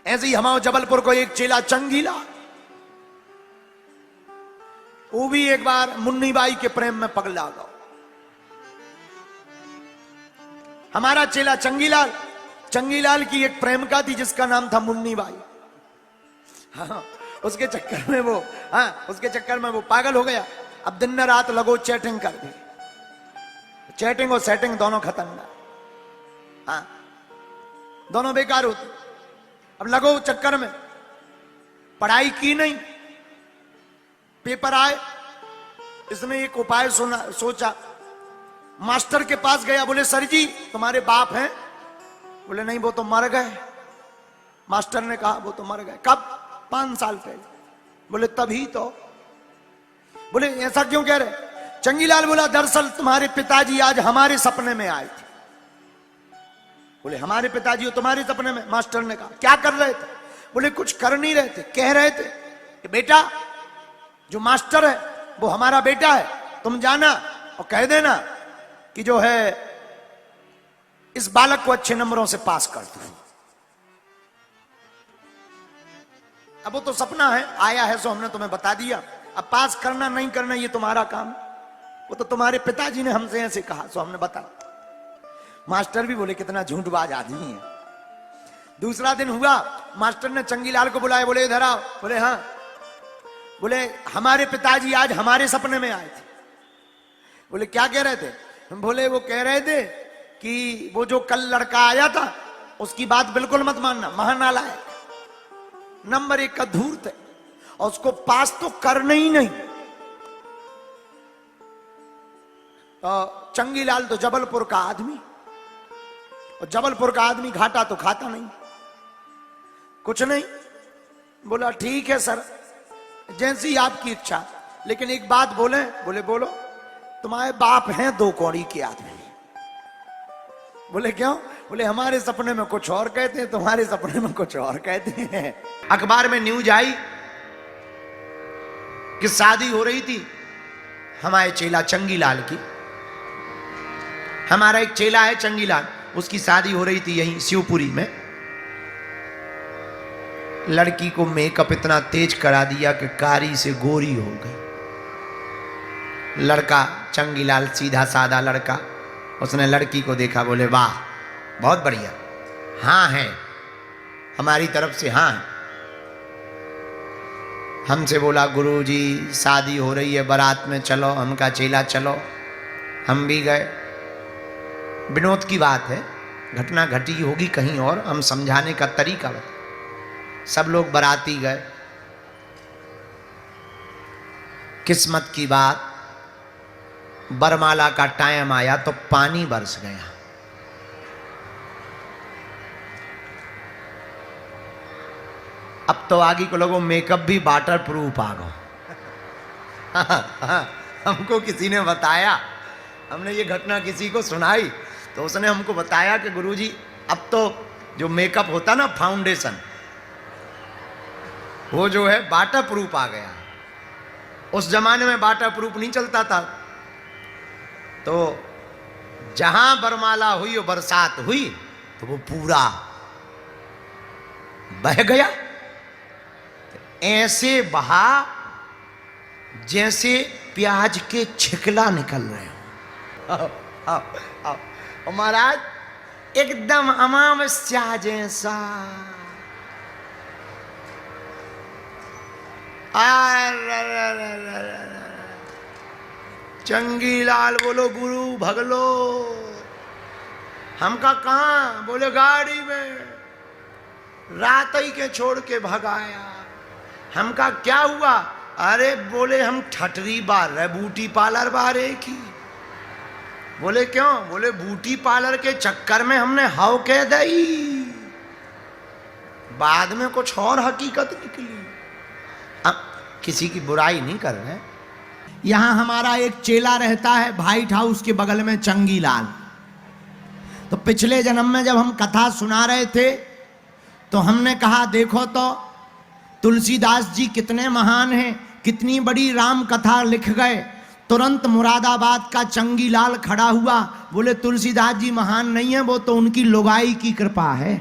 ऐसे ही हमारे जबलपुर को एक चेला चंगीला, वो भी एक बार मुन्नी बाई के प्रेम में पगला गया। हमारा चेला चंगीलाल, चंगीलाल की एक प्रेमिका थी जिसका नाम था मुन्नी बाई। हाँ, उसके चक्कर में वो पागल हो गया। अब दिन न रात लगो चैटिंग कर दी, चैटिंग और सेटिंग दोनों खतरनाक, हाँ दोनों बेकार होती। अब लगो चक्कर में, पढ़ाई की नहीं, पेपर आए, इसने एक उपाय सोचा, मास्टर के पास गया, बोले सर जी तुम्हारे बाप हैं? बोले नहीं वो तो मर गए। मास्टर ने कहा वो तो मर गए, कब? 5 साल पहले। बोले तभी तो। बोले ऐसा क्यों कह रहे? चंगीलाल बोला दरअसल तुम्हारे पिताजी आज हमारे सपने में आए थे। बोले हमारे पिताजी तुम्हारे सपने में? मास्टर ने कहा क्या कर रहे थे? बोले कुछ कर नहीं रहे थे, कह रहे थे कि बेटा जो मास्टर है वो हमारा बेटा है, तुम जाना और कह देना कि जो है इस बालक को अच्छे नंबरों से पास कर दो। अब वो तो सपना है, आया है सो हमने तुम्हें बता दिया, अब पास करना नहीं करना ये तुम्हारा काम, वो तो तुम्हारे पिताजी ने हमसे ऐसे कहा सो हमने बता। मास्टर भी बोले कितना झूठबाज आदमी है। दूसरा दिन हुआ, मास्टर ने चंगीलाल को बुलाया, बोले इधर आओ। बोले हाँ। बोले हमारे पिताजी आज हमारे सपने में आए थे। बोले क्या कह रहे थे? बोले वो कह रहे थे कि वो जो कल लड़का आया था उसकी बात बिल्कुल मत मानना, महानालायक, नंबर 1 का धूर्त है और उसको पास तो करना ही नहीं। चंगीलाल तो जबलपुर का आदमी, और जबलपुर का आदमी घाटा तो खाता नहीं, कुछ नहीं। बोला ठीक है सर, जैसी आपकी इच्छा, लेकिन एक बात बोले। बोले बोलो। तुम्हारे बाप हैं 2 कौड़ी के आदमी। बोले क्यों? बोले हमारे सपने में कुछ और कहते हैं, तुम्हारे सपने में कुछ और कहते हैं। अखबार में न्यूज आई कि शादी हो रही थी हमारे चेला चंगीलाल की। हमारा एक चेला है चंगीलाल, उसकी शादी हो रही थी यहीं शिवपुरी में। लड़की को मेकअप इतना तेज करा दिया कि कारी से गोरी हो गई। लड़का चंगीलाल सीधा साधा लड़का, उसने लड़की को देखा, बोले वाह बहुत बढ़िया, हाँ है, हमारी तरफ से हाँ है। हमसे बोला गुरुजी शादी हो रही है, बारात में चलो, हमका चेला चलो। हम भी गए। विनोद की बात है, घटना घटी होगी कहीं और, हम समझाने का तरीका बता। सब लोग बाराती गए। किस्मत की बात, बरमाला का टाइम आया तो पानी बरस गया। अब तो आगे को लोगों मेकअप भी वाटर प्रूफ आ गो। हमको किसी ने बताया, हमने ये घटना किसी को सुनाई तो उसने हमको बताया कि गुरुजी अब तो जो मेकअप होता ना फाउंडेशन, वो जो है वाटर प्रूफ आ गया। उस जमाने में वाटर प्रूफ नहीं चलता था, तो जहां बरमाला हुई और बरसात हुई तो वो पूरा बह गया। ऐसे बहा जैसे प्याज के छिकला निकल रहे हो। और महाराज एकदम अमावस्या जैसा। चंगीलाल बोलो गुरु भगलो। हमका कहाँ? बोले गाड़ी में, रात ही के छोड़ के भगाया। हमका क्या हुआ? अरे बोले हम ठटरी बार रहे, ब्यूटी पार्लर बारे की। बोले क्यों? बोले ब्यूटी पार्लर के चक्कर में हमने हाव कह दी, बाद में कुछ और हकीकत निकली। अब किसी की बुराई नहीं कर रहे। यहां हमारा एक चेला रहता है व्हाइट हाउस के बगल में, चंगीलाल। तो पिछले जन्म में जब हम कथा सुना रहे थे तो हमने कहा देखो तो तुलसीदास जी कितने महान हैं, कितनी बड़ी राम कथा लिख गए। तुरंत मुरादाबाद का चंगीलाल खड़ा हुआ, बोले तुलसीदास जी महान नहीं है, वो तो उनकी लुगाई की कृपा है।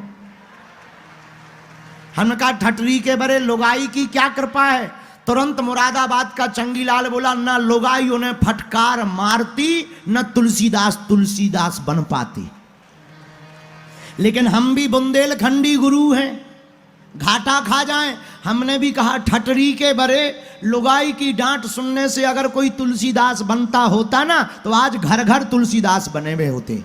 हमने कहा ठटरी के बरे लुगाई की क्या कृपा है। तुरंत मुरादाबाद का चंगीलाल बोला, ना लुगाई उन्हें फटकार मारती, न तुलसीदास बन पाती। लेकिन हम भी बुंदेलखंडी गुरु हैं, घाटा खा जाएं। हमने भी कहा ठटरी के बरे लुगाई की डांट सुनने से अगर कोई तुलसीदास बनता होता ना, तो आज घर घर तुलसीदास बने हुए होते।